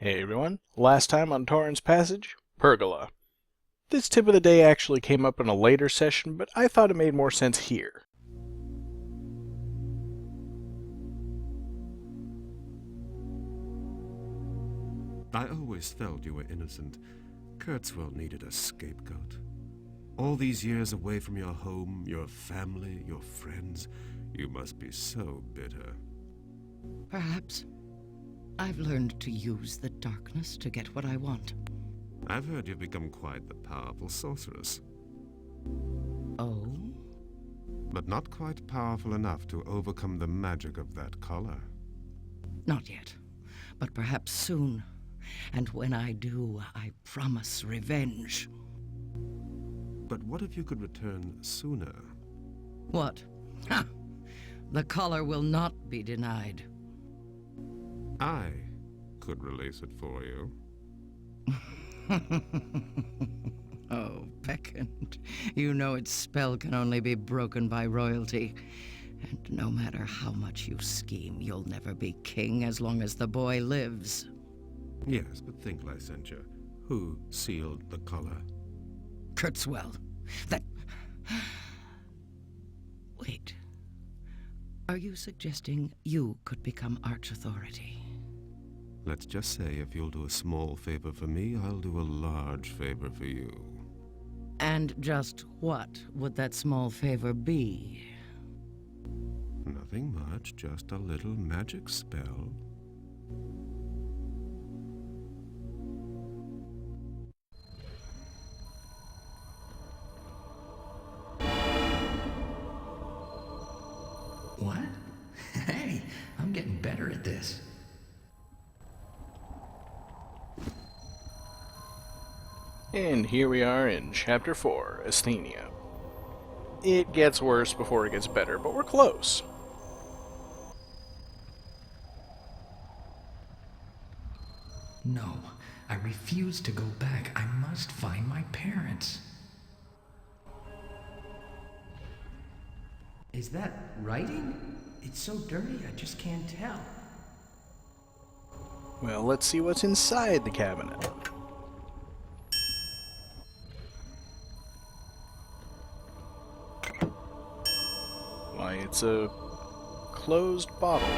Hey everyone, last time on Torin's Passage, Pergola. This tip of the day actually came up in a later session, but I thought it made more sense here. I always felt you were innocent. Kurtzwell needed a scapegoat. All these years away from your home, your family, your friends, you must be so bitter. Perhaps. I've learned to use the darkness to get what I want. I've heard you've become quite the powerful sorceress, Oh? but not quite powerful enough to overcome the magic of that collar. Not yet. But perhaps soon. And when I do, I promise revenge. But what if you could return sooner? What? Ha! The collar will not be denied. I could release it for you. Oh, Peccant. You know its spell can only be broken by royalty. And no matter how much you scheme, you'll never be king as long as the boy lives. Yes, but think, Licentiate. Who sealed the collar? Kurtzwell. That... Wait. Are you suggesting you could become Arch Authority? Let's just say if you'll do a small favor for me, I'll do a large favor for you. And just what would that small favor be? Nothing much, just a little magic spell. What? Hey, I'm getting better at this. And here we are in Chapter 4, Asthenia. It gets worse before it gets better, but we're close. No, I refuse to go back. I must find my parents. Is that writing? It's so dirty, I just can't tell. Well, let's see what's inside the cabinet. Why, it's a closed bottle.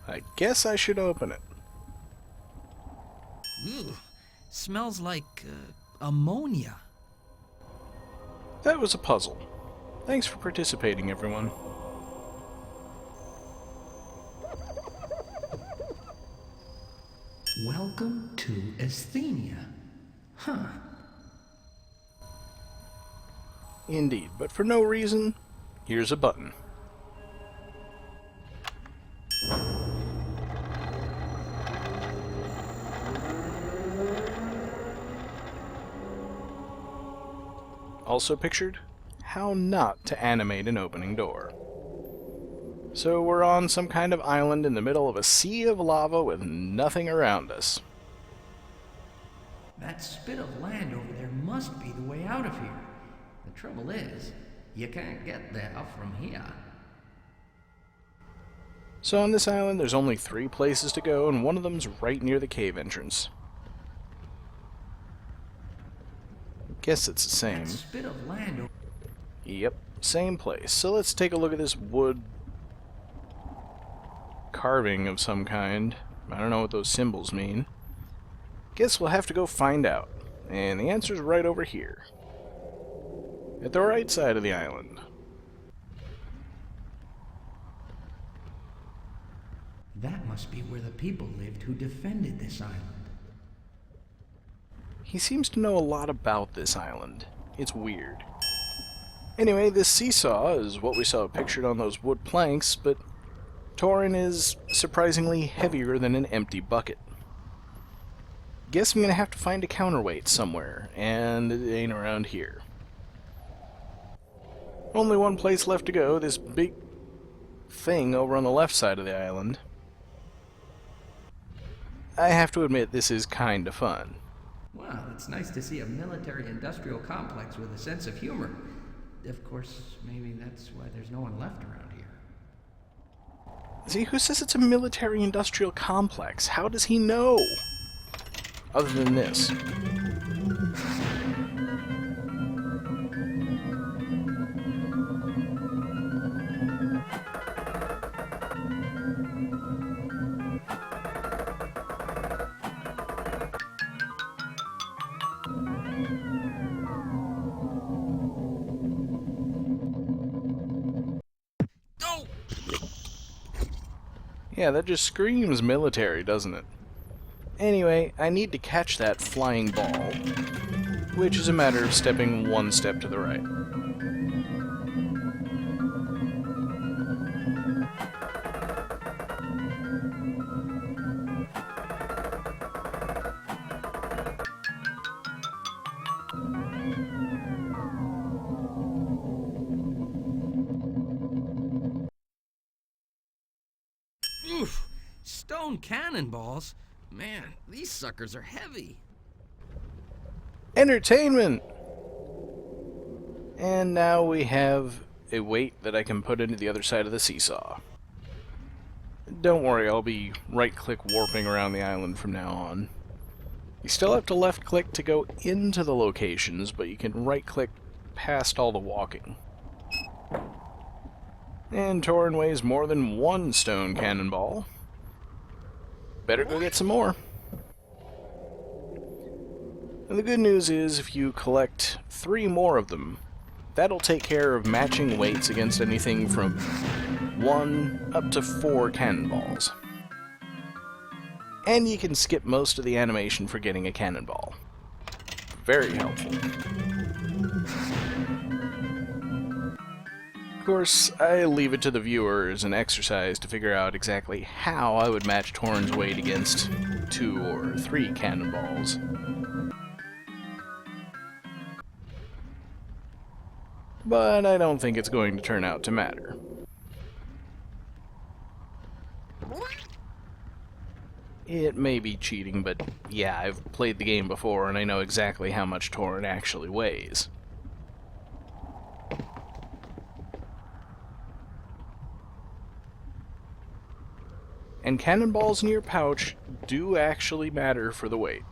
I guess I should open it. Ew, smells like ammonia. That was a puzzle. Thanks for participating, everyone. Welcome to Asthenia. Huh. Indeed, but for no reason, here's a button. Also pictured, how not to animate an opening door. So we're on some kind of island in the middle of a sea of lava with nothing around us. That spit of land over there must be the way out of here. The trouble is, you can't get there from here. So on this island there's only 3 places to go, and one of them's right near the cave entrance. Guess it's the same. That spit of land over... Yep, same place. So let's take a look at this wood carving of some kind. I don't know what those symbols mean. Guess we'll have to go find out. And the answer's right over here. At the right side of the island. That must be where the people lived who defended this island. He seems to know a lot about this island. It's weird. Anyway, this seesaw is what we saw pictured on those wood planks, but Torin is surprisingly heavier than an empty bucket. Guess I'm gonna have to find a counterweight somewhere, and it ain't around here. Only one place left to go, this big thing over on the left side of the island. I have to admit, this is kinda fun. Wow, it's nice to see a military-industrial complex with a sense of humor. Of course, maybe that's why there's no one left around here. See, who says it's a military-industrial complex? How does he know? Other than this. Oh! Yeah, that just screams military, doesn't it? Anyway, I need to catch that flying ball, which is a matter of stepping one step to the right. Oof! Stone cannonballs? Man, these suckers are heavy. Entertainment! And now we have a weight that I can put into the other side of the seesaw. Don't worry, I'll be right-click warping around the island from now on. You still have to left-click to go into the locations, but you can right-click past all the walking. And Torin weighs more than one stone cannonball. Better go get some more. And the good news is, if you collect 3 more of them, that'll take care of matching weights against anything from 1 up to 4 cannonballs. And you can skip most of the animation for getting a cannonball. Very helpful. Of course, I leave it to the viewer as an exercise to figure out exactly how I would match Torin's weight against 2 or 3 cannonballs. But I don't think it's going to turn out to matter. It may be cheating, but yeah, I've played the game before and I know exactly how much Torin actually weighs. And cannonballs in your pouch do actually matter for the weight.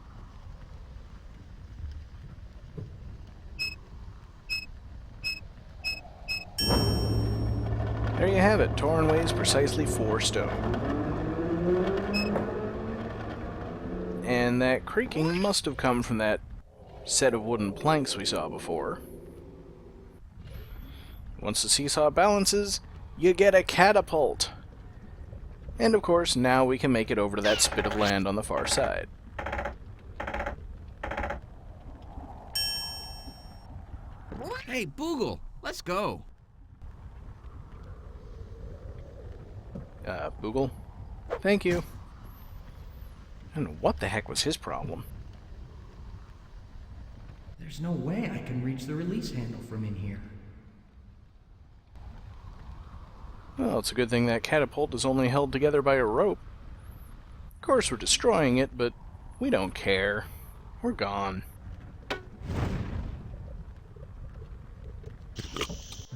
There you have it. Torin weighs precisely 4 stone. And that creaking must have come from that set of wooden planks we saw before. Once the seesaw balances, you get a catapult. And of course, now we can make it over to that spit of land on the far side. Hey, Boogle, let's go. Boogle? Thank you. I don't know what the heck was his problem. There's no way I can reach the release handle from in here. Well, it's a good thing that catapult is only held together by a rope. Of course, we're destroying it, but we don't care. We're gone.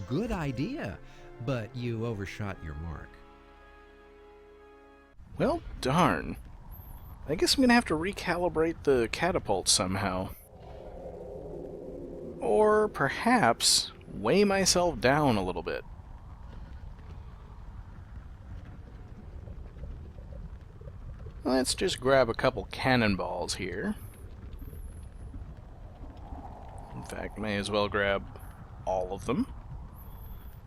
Good idea, but you overshot your mark. Well, darn. I guess I'm gonna have to recalibrate the catapult somehow. Or perhaps weigh myself down a little bit. Let's just grab a couple cannonballs here. In fact, may as well grab all of them.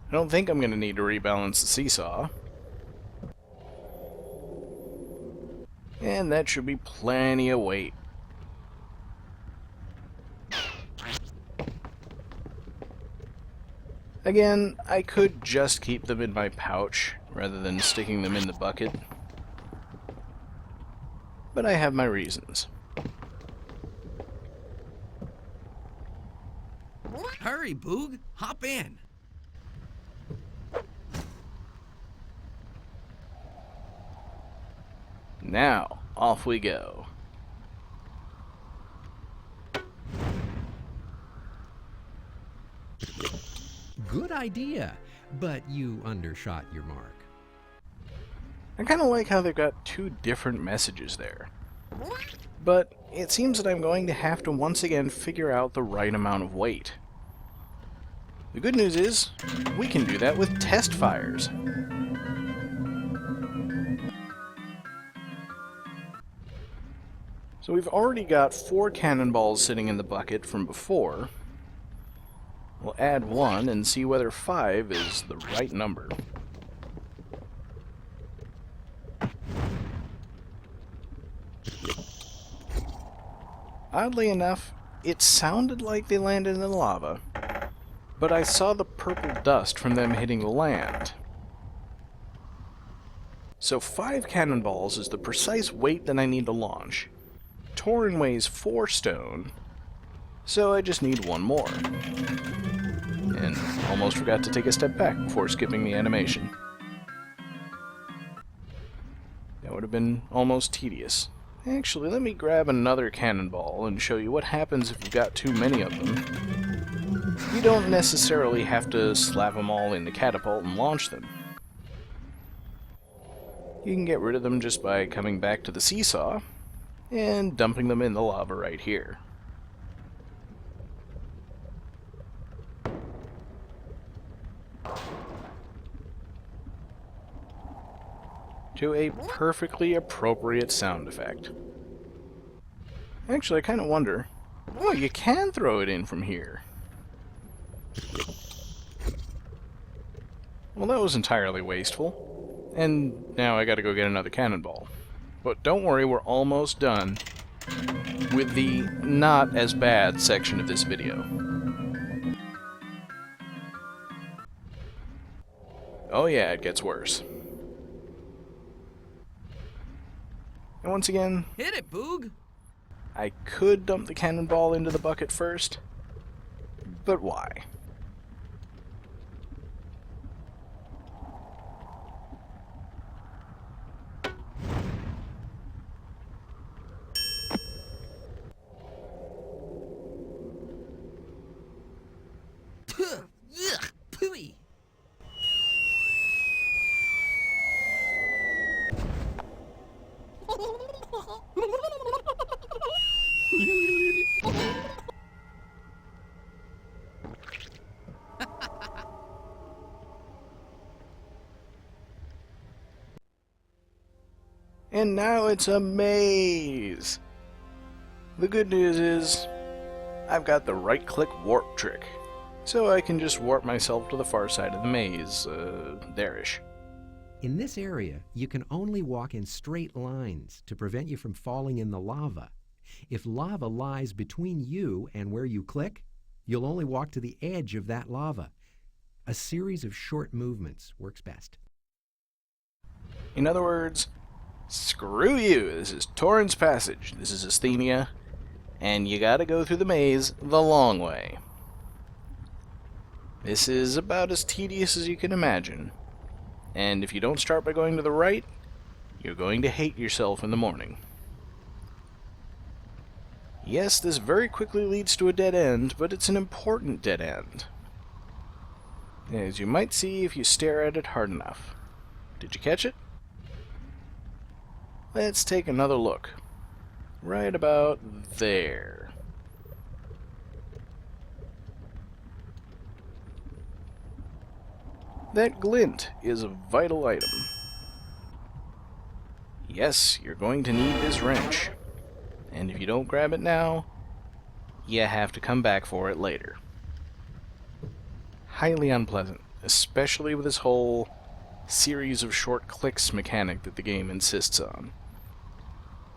I don't think I'm going to need to rebalance the seesaw. And that should be plenty of weight. Again, I could just keep them in my pouch rather than sticking them in the bucket. But I have my reasons. Hurry, Boog. Hop in. Now, off we go. Good idea, but you undershot your mark. I kind of like how they've got two different messages there. But it seems that I'm going to have to once again figure out the right amount of weight. The good news is, we can do that with test fires. So we've already got 4 cannonballs sitting in the bucket from before. We'll add 1 and see whether 5 is the right number. Oddly enough, it sounded like they landed in the lava, but I saw the purple dust from them hitting the land. So 5 cannonballs is the precise weight that I need to launch. Torin weighs 4 stone, so I just need 1 more. And almost forgot to take a step back before skipping the animation. That would have been almost tedious. Actually, let me grab another cannonball and show you what happens if you've got too many of them. You don't necessarily have to slap them all in the catapult and launch them. You can get rid of them just by coming back to the seesaw and dumping them in the lava right here. To a perfectly appropriate sound effect. Actually, I kind of wonder... Oh, you can throw it in from here. Well, that was entirely wasteful. And now I gotta go get another cannonball. But don't worry, we're almost done with the not as bad section of this video. Oh yeah, it gets worse. And once again, Hit it, Boog! I could dump the cannonball into the bucket first, but why? Ugh, pooey! And now it's a maze! The good news is, I've got the right-click warp trick, so I can just warp myself to the far side of the maze, there-ish. In this area, you can only walk in straight lines to prevent you from falling in the lava. If lava lies between you and where you click, you'll only walk to the edge of that lava. A series of short movements works best. In other words, screw you! This is Torin's Passage, this is Asthenia, and you gotta go through the maze the long way. This is about as tedious as you can imagine. And if you don't start by going to the right, you're going to hate yourself in the morning. Yes, this very quickly leads to a dead end, but it's an important dead end. As you might see if you stare at it hard enough. Did you catch it? Let's take another look. Right about there. That glint is a vital item. Yes, you're going to need this wrench. And if you don't grab it now, you have to come back for it later. Highly unpleasant, especially with this whole series of short clicks mechanic that the game insists on.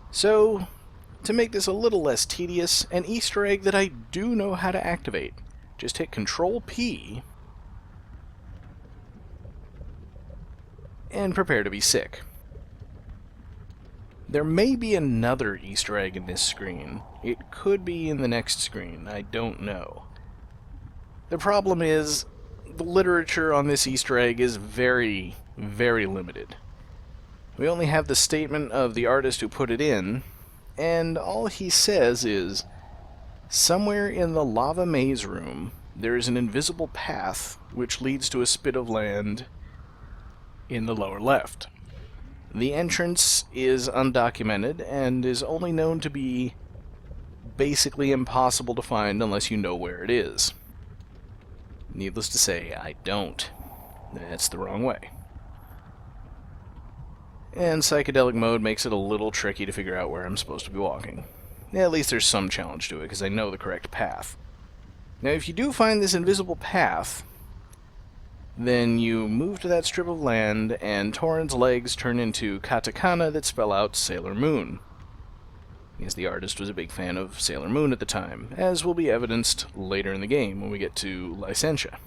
So, to make this a little less tedious, an Easter egg that I do know how to activate. Just hit Control P and prepare to be sick. There may be another Easter egg in this screen. It could be in the next screen, I don't know. The problem is, the literature on this Easter egg is very, very limited. We only have the statement of the artist who put it in, and all he says is, somewhere in the lava maze room, there is an invisible path which leads to a spit of land in the lower left. The entrance is undocumented and is only known to be basically impossible to find unless you know where it is. Needless to say, I don't. That's the wrong way. And psychedelic mode makes it a little tricky to figure out where I'm supposed to be walking. At least there's some challenge to it, because I know the correct path. Now, if you do find this invisible path, then you move to that strip of land, and Torin's legs turn into katakana that spell out Sailor Moon. Because the artist was a big fan of Sailor Moon at the time, as will be evidenced later in the game when we get to Licentia.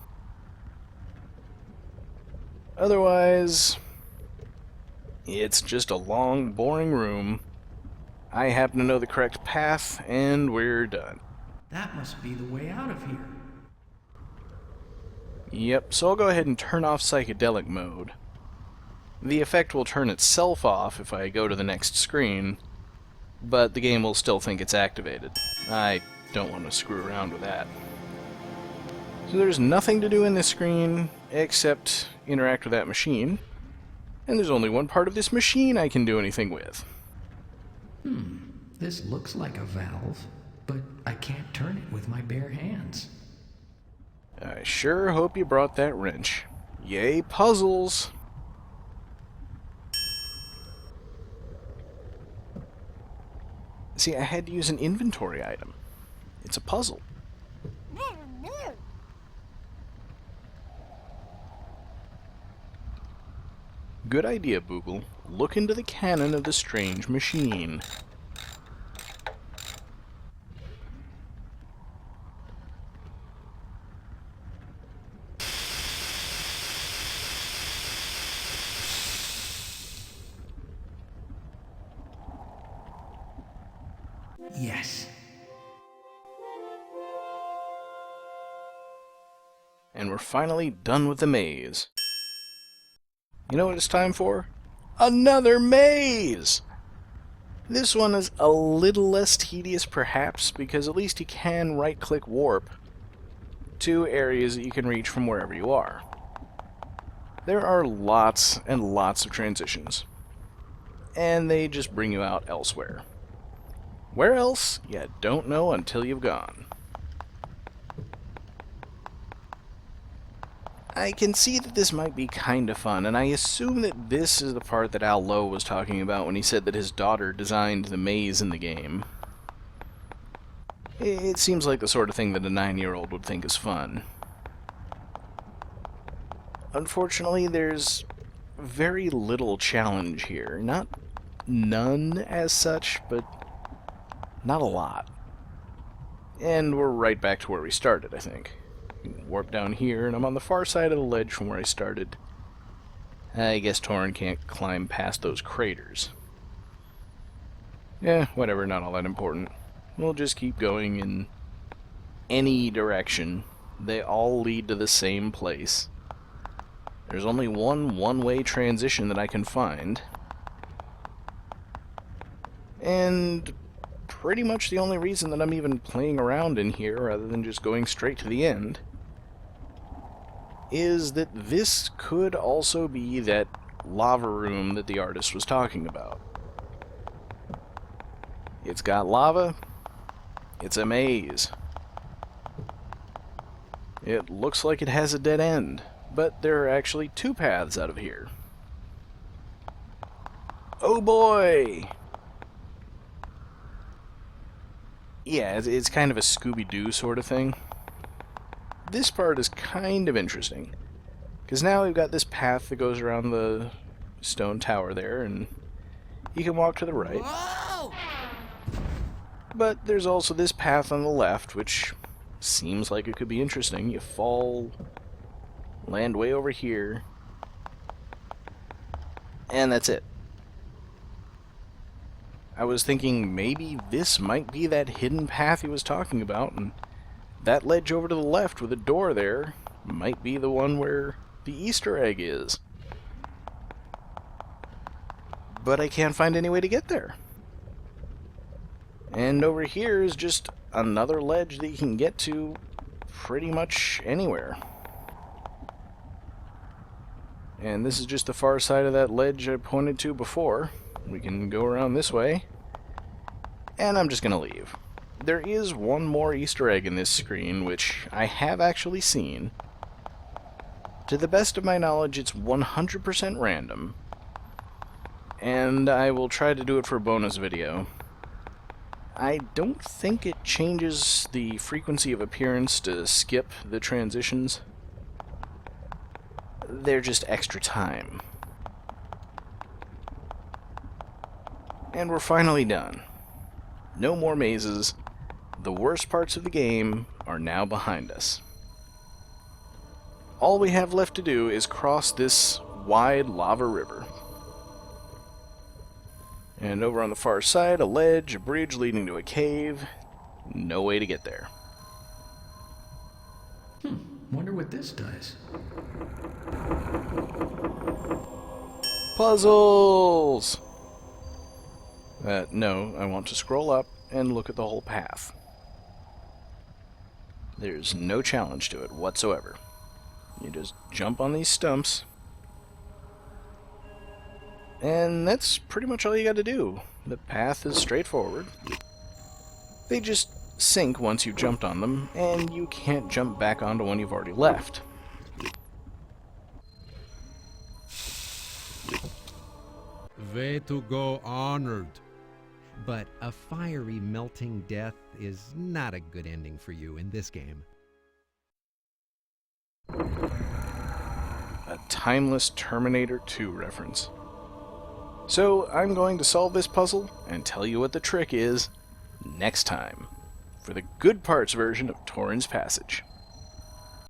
Otherwise, it's just a long, boring room. I happen to know the correct path, and we're done. That must be the way out of here. Yep, so I'll go ahead and turn off psychedelic mode. The effect will turn itself off if I go to the next screen, but the game will still think it's activated. I don't want to screw around with that. So there's nothing to do in this screen except interact with that machine, and there's only one part of this machine I can do anything with. This looks like a valve, but I can't turn it with my bare hands. I sure hope you brought that wrench. Yay, puzzles! See, I had to use an inventory item. It's a puzzle. Good idea, Boogle. Look into the cannon of the strange machine. Yes. And we're finally done with the maze. You know what it's time for? Another maze! This one is a little less tedious perhaps, because at least you can right-click warp to areas that you can reach from wherever you are. There are lots and lots of transitions, and they just bring you out elsewhere. Where else? You don't know until you've gone. I can see that this might be kind of fun, and I assume that this is the part that Al Lowe was talking about when he said that his daughter designed the maze in the game. It seems like the sort of thing that a 9-year-old would think is fun. Unfortunately, there's very little challenge here. Not none as such, but not a lot. And we're right back to where we started, I think. Warp down here, and I'm on the far side of the ledge from where I started. I guess Torin can't climb past those craters. Whatever, not all that important. We'll just keep going in any direction. They all lead to the same place. There's only one-way transition that I can find. And pretty much the only reason that I'm even playing around in here, rather than just going straight to the end, is that this could also be that lava room that the artist was talking about. It's got lava. It's a maze. It looks like it has a dead end, but there are actually two paths out of here. Oh boy! Yeah, it's kind of a Scooby-Doo sort of thing. This part is kind of interesting, because now we've got this path that goes around the stone tower there, and you can walk to the right. Whoa! But there's also this path on the left, which seems like it could be interesting. You fall, land way over here, and that's it. I was thinking maybe this might be that hidden path he was talking about, and that ledge over to the left with a door there might be the one where the Easter egg is. But I can't find any way to get there. And over here is just another ledge that you can get to pretty much anywhere. And this is just the far side of that ledge I pointed to before. We can go around this way. And I'm just going to leave. There is one more Easter egg in this screen, which I have actually seen. To the best of my knowledge, it's 100% random. And I will try to do it for a bonus video. I don't think it changes the frequency of appearance to skip the transitions. They're just extra time. And we're finally done. No more mazes. The worst parts of the game are now behind us. All we have left to do is cross this wide lava river. And over on the far side, a ledge, a bridge leading to a cave. No way to get there. Wonder what this does. Puzzles! No, I want to scroll up and look at the whole path. There's no challenge to it whatsoever. You just jump on these stumps, and that's pretty much all you got to do. The path is straightforward. They just sink once you've jumped on them, and you can't jump back onto one you've already left. Way to go, honored. But a fiery melting death is not a good ending for you in this game. A timeless Terminator 2 reference. So I'm going to solve this puzzle and tell you what the trick is next time for the good parts version of Torin's Passage.